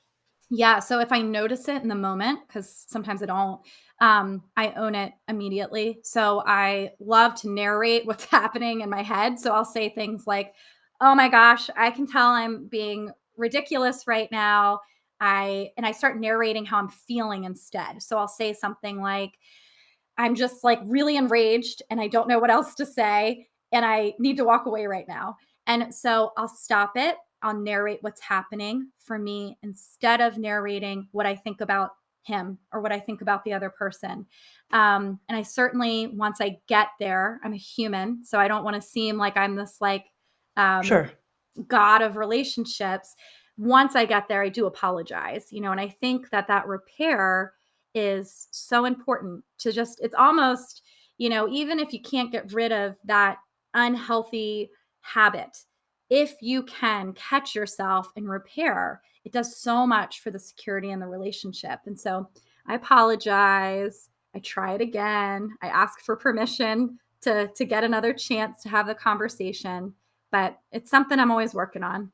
Yeah, so if I notice it in the moment, because sometimes I don't, I own it immediately. So I love to narrate what's happening in my head. So I'll say things like, "Oh my gosh, I can tell I'm being ridiculous right now." I start narrating how I'm feeling instead. So I'll say something like, I'm just like really enraged and I don't know what else to say and I need to walk away right now. And so I'll stop it. I'll narrate what's happening for me instead of narrating what I think about him or what I think about the other person. And I certainly, once I get there, I'm a human, so I don't want to seem like I'm this like um, Sure. god of relationships. Once I get there, I do apologize, and I think that that repair is so important to just, it's almost, even if you can't get rid of that unhealthy habit, if you can catch yourself and repair, it does so much for the security in the relationship. And so I apologize. I try it again. I ask for permission to get another chance to have the conversation, but it's something I'm always working on.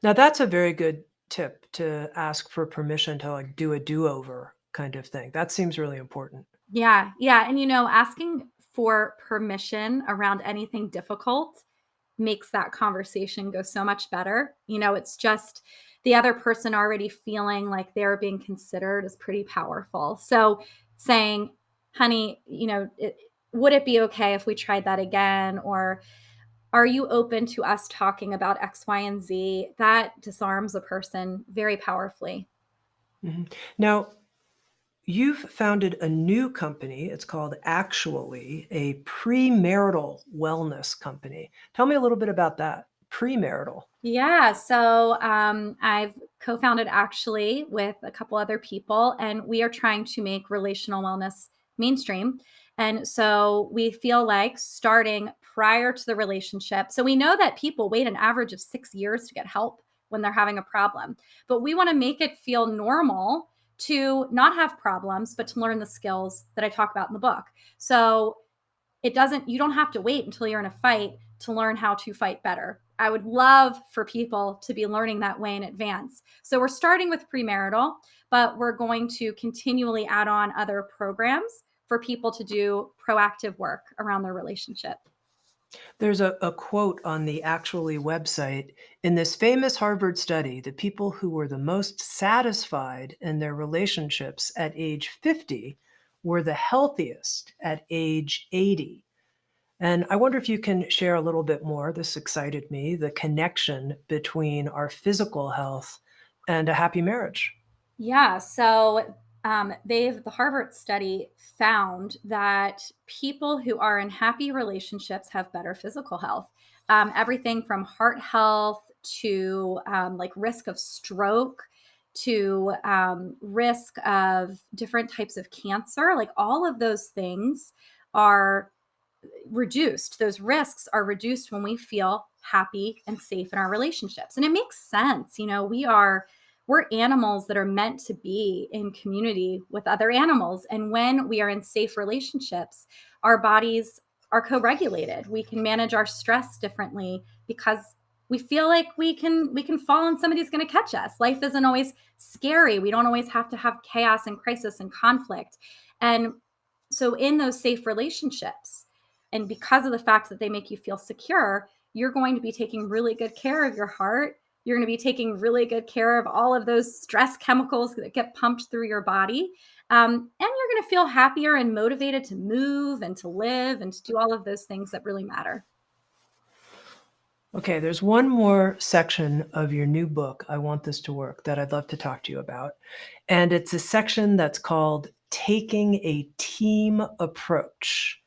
Now that's a very good tip to ask for permission to, like, do a do-over kind of thing. That seems really important. Yeah, yeah, and, asking for permission around anything difficult makes that conversation go so much better. It's just the other person already feeling like they're being considered is pretty powerful. So saying, "Honey, would it be okay if we tried that again?" Or, "Are you open to us talking about X, Y, and Z?" That disarms a person very powerfully. Mhm. Now, you've founded a new company. It's called Actually, a premarital wellness company. Tell me a little bit about that. Premarital. Yeah, so I've co-founded actually with a couple other people, and we are trying to make relational wellness mainstream. And so we feel like starting prior to the relationship. So we know that people wait an average of 6 years to get help when they're having a problem, but we want to make it feel normal to not have problems, but to learn the skills that I talk about in the book. So you don't have to wait until you're in a fight to learn how to fight better. I would love for people to be learning that way in advance. So we're starting with premarital, but we're going to continually add on other programs for people to do proactive work around their relationship. There's a quote on the Actually website. In this famous Harvard study, the people who were the most satisfied in their relationships at age 50 were the healthiest at age 80. And I wonder if you can share a little bit more, this excited me, the connection between our physical health and a happy marriage. Yeah. So the Harvard study found that people who are in happy relationships have better physical health. Everything from heart health to like risk of stroke to risk of different types of cancer, like all of those things are reduced. Those risks are reduced when we feel happy and safe in our relationships. And it makes sense. We're animals that are meant to be in community with other animals. And when we are in safe relationships, our bodies are co-regulated. We can manage our stress differently because we feel like we can fall and somebody's going to catch us. Life isn't always scary. We don't always have to have chaos and crisis and conflict. And so in those safe relationships, and because of the fact that they make you feel secure, you're going to be taking really good care of your heart. You're going to be taking really good care of all of those stress chemicals that get pumped through your body. And you're going to feel happier and motivated to move and to live and to do all of those things that really matter. Okay, there's one more section of your new book, I Want This to Work, that I'd love to talk to you about. And it's a section that's called Taking a Team Approach.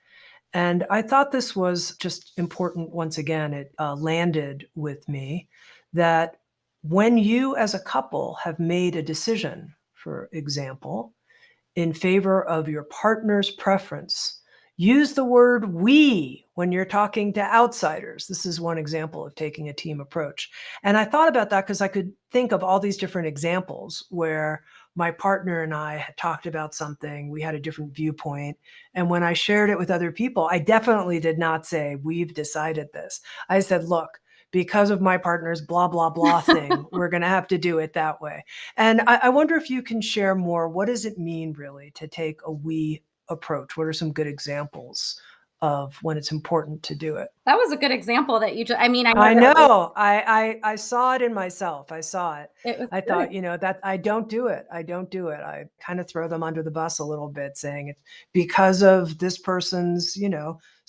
And I thought this was just important. Once again, it landed with me that when you as a couple have made a decision, for example, in favor of your partner's preference, use the word we when you're talking to outsiders. This is one example of taking a team approach. And I thought about that because I could think of all these different examples where my partner and I had talked about something, we had a different viewpoint. And when I shared it with other people, I definitely did not say, we've decided this. I said, look, because of my partner's blah, blah, blah thing, we're going to have to do it that way. And I wonder if you can share more. What does it mean really to take a we approach? What are some good examples of when it's important to do it. That was a good example that you just, I mean, I know I that know. I saw it in myself. I saw it. it was I good. thought, that I don't do it. I don't do it. I kind of throw them under the bus a little bit, saying it's because of this person's,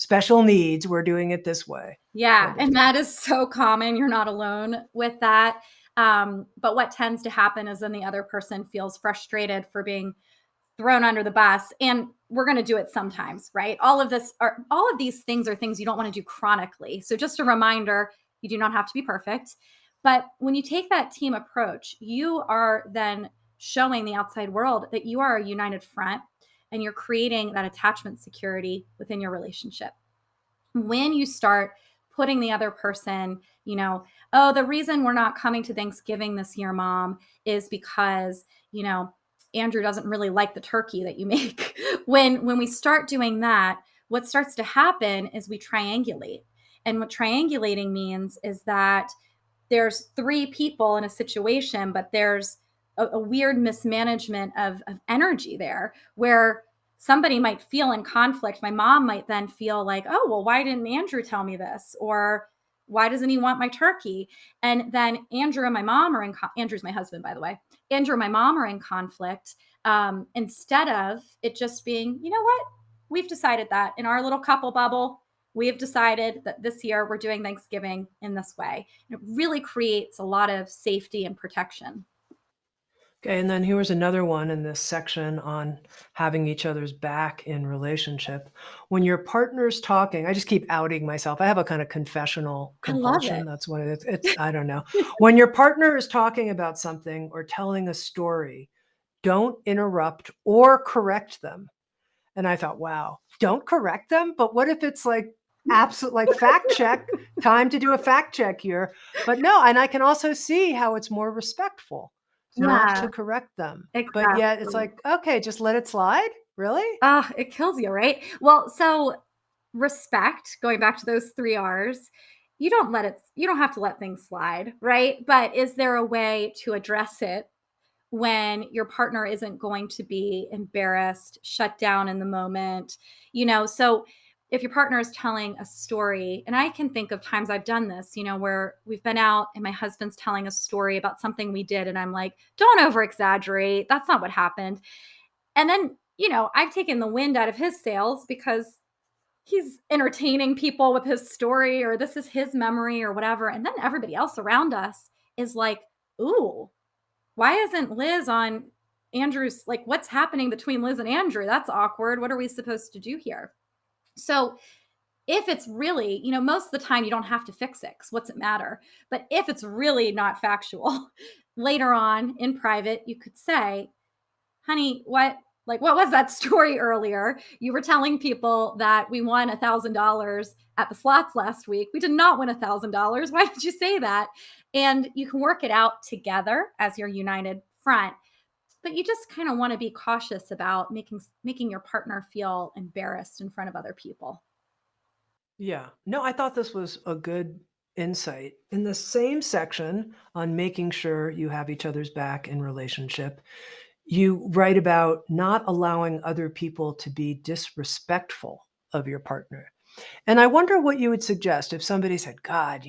special needs, we're doing it this way, Yeah, kind of and thing. that is so common, you're not alone with that, but what tends to happen is then the other person feels frustrated for being thrown under the bus, and we're gonna do it sometimes, right? All of these things are things you don't wanna do chronically, so just a reminder, you do not have to be perfect, but when you take that team approach, you are then showing the outside world that you are a united front, and you're creating that attachment security within your relationship. When you start putting the other person, oh, the reason we're not coming to Thanksgiving this year, mom, is because, Andrew doesn't really like the turkey that you make. When we start doing that, what starts to happen is we triangulate. And what triangulating means is that there's three people in a situation, but there's a weird mismanagement of energy there where somebody might feel in conflict. My mom might then feel like, oh, well, why didn't Andrew tell me this? Or why doesn't he want my turkey? And then Andrew and my mom are Andrew's my husband, by the way. Andrew and my mom are in conflict. Instead of it just being, you know what? We've decided that in our little couple bubble, we have decided that this year we're doing Thanksgiving in this way. And it really creates a lot of safety and protection. Okay, and then here was another one in this section on having each other's back in relationship. When your partner's talking, I just keep outing myself. I have a kind of confessional I love compulsion. it. That's what it is. It's, I don't know. When your partner is talking about something or telling a story, don't interrupt or correct them. And I thought, wow, don't correct them. But what if it's like absolute, like fact check, time to do a fact check here? But no, and I can also see how it's more respectful not Yeah, to correct them. But yet it's exactly. like, okay, just let it slide? Really? Ah, it kills you, right? Well, so respect, going back to those 3 R's, you don't have to let things slide, right? But is there a way to address it when your partner isn't going to be embarrassed, shut down in the moment? So if your partner is telling a story, and I can think of times I've done this, where we've been out and my husband's telling a story about something we did, and I'm like, don't over exaggerate. That's not what happened. And then, I've taken the wind out of his sails because he's entertaining people with his story, or this is his memory or whatever. And then everybody else around us is like, ooh, why isn't Liz on Andrew's? Like, what's happening between Liz and Andrew? That's awkward. What are we supposed to do here? So, if it's really, most of the time you don't have to fix it, 'cause what's it matter? But if it's really not factual, later on in private, you could say, honey, what was that story earlier? You were telling people that we won $1,000 at the slots last week. We did not win $1,000. Why did you say that? And you can work it out together as your united front. But you just kind of want to be cautious about making your partner feel embarrassed in front of other people. Yeah. No, I thought this was a good insight. In the same section on making sure you have each other's back in relationship, you write about not allowing other people to be disrespectful of your partner. And I wonder what you would suggest if somebody said, God,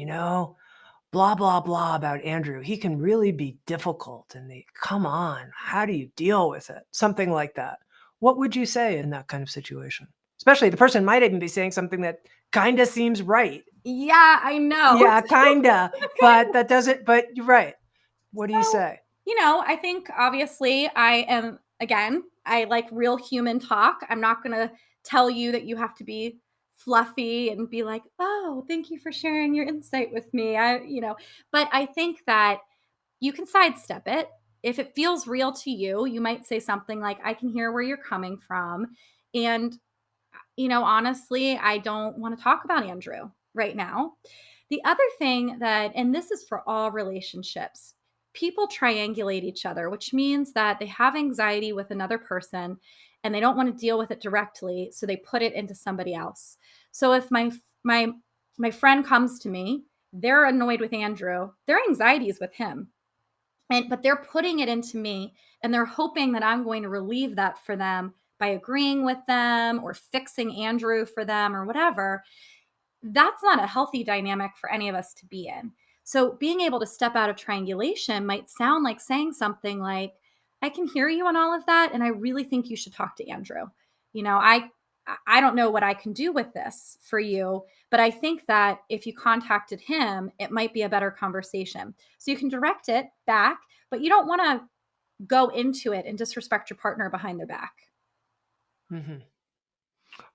blah, blah, blah about Andrew. He can really be difficult. And come on, how do you deal with it? Something like that. What would you say in that kind of situation? Especially the person might even be saying something that kind of seems right. Yeah, I know. Yeah, kind of. But that doesn't, but you're right. What do you So, say? I think obviously I like real human talk. I'm not going to tell you that you have to be fluffy and be like, "Oh, thank you for sharing your insight with me." But I think that you can sidestep it. If it feels real to you, you might say something like, "I can hear where you're coming from." And honestly, I don't want to talk about Andrew right now. The other thing and this is for all relationships, people triangulate each other, which means that they have anxiety with another person and they don't want to deal with it directly. So they put it into somebody else. So if my, my friend comes to me, they're annoyed with Andrew, their anxiety is with him. But they're putting it into me and they're hoping that I'm going to relieve that for them by agreeing with them or fixing Andrew for them or whatever, that's not a healthy dynamic for any of us to be in. So being able to step out of triangulation might sound like saying something like, I can hear you on all of that, and I really think you should talk to Andrew. You know, I don't know what I can do with this for you, but I think that if you contacted him, it might be a better conversation. So you can direct it back, but you don't want to go into it and disrespect your partner behind their back. Mm-hmm.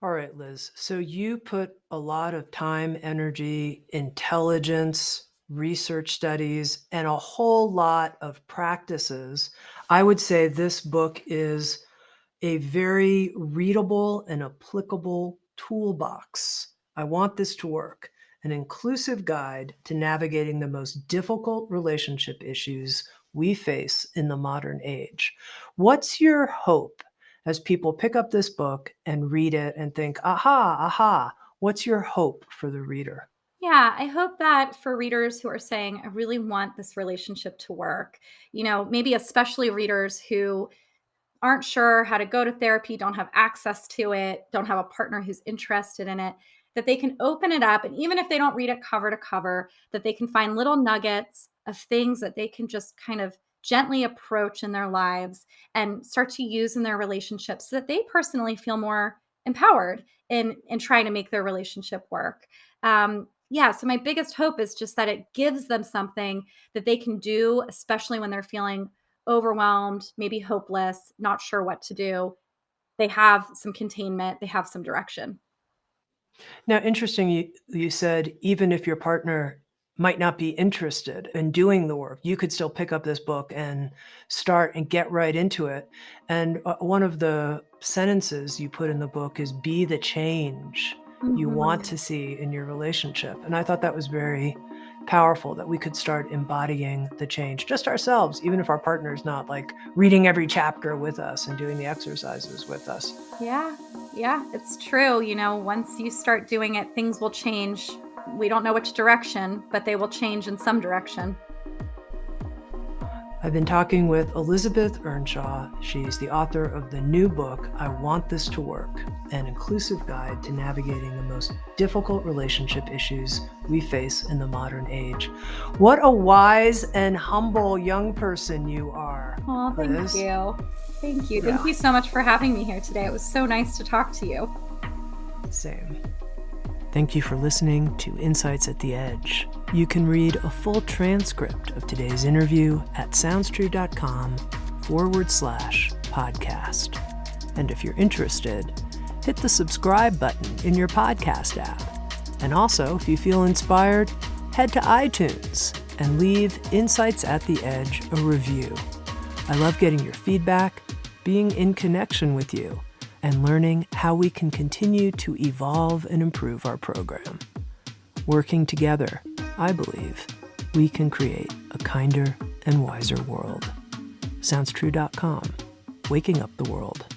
All right, Liz. So you put a lot of time, energy, intelligence, research studies, and a whole lot of practices. I would say this book is a very readable and applicable toolbox. I want this to work. An inclusive guide to navigating the most difficult relationship issues we face in the modern age. What's your hope as people pick up this book and read it and think, aha, aha? What's your hope for the reader? Yeah, I hope that for readers who are saying, I really want this relationship to work, maybe especially readers who aren't sure how to go to therapy, don't have access to it, don't have a partner who's interested in it, that they can open it up. And even if they don't read it cover to cover, that they can find little nuggets of things that they can just kind of gently approach in their lives and start to use in their relationships so that they personally feel more empowered in trying to make their relationship work. Yeah, so my biggest hope is just that it gives them something that they can do, especially when they're feeling overwhelmed, maybe hopeless, not sure what to do. They have some containment, they have some direction. Now, interesting, you said even if your partner might not be interested in doing the work, you could still pick up this book and start and get right into it. And one of the sentences you put in the book is be the change you want Mhm. to see in your relationship. And I thought that was very powerful that we could start embodying the change just ourselves, even if our partner's not like reading every chapter with us and doing the exercises with us. Yeah. Yeah, it's true. Once you start doing it, things will change. We don't know which direction, but they will change in some direction. I've been talking with Elizabeth Earnshaw. She's the author of the new book, I Want This to Work, an inclusive guide to navigating the most difficult relationship issues we face in the modern age. What a wise and humble young person you are, Oh, thank Liz. you. Thank you. Yeah. Thank you so much for having me here today. It was so nice to talk to you. Same. Thank you for listening to Insights at the Edge. You can read a full transcript of today's interview at SoundsTrue.com/podcast. And if you're interested, hit the subscribe button in your podcast app. And also, if you feel inspired, head to iTunes and leave Insights at the Edge a review. I love getting your feedback, being in connection with you, and learning how we can continue to evolve and improve our program. Working together, I believe, we can create a kinder and wiser world. SoundsTrue.com, waking up the world.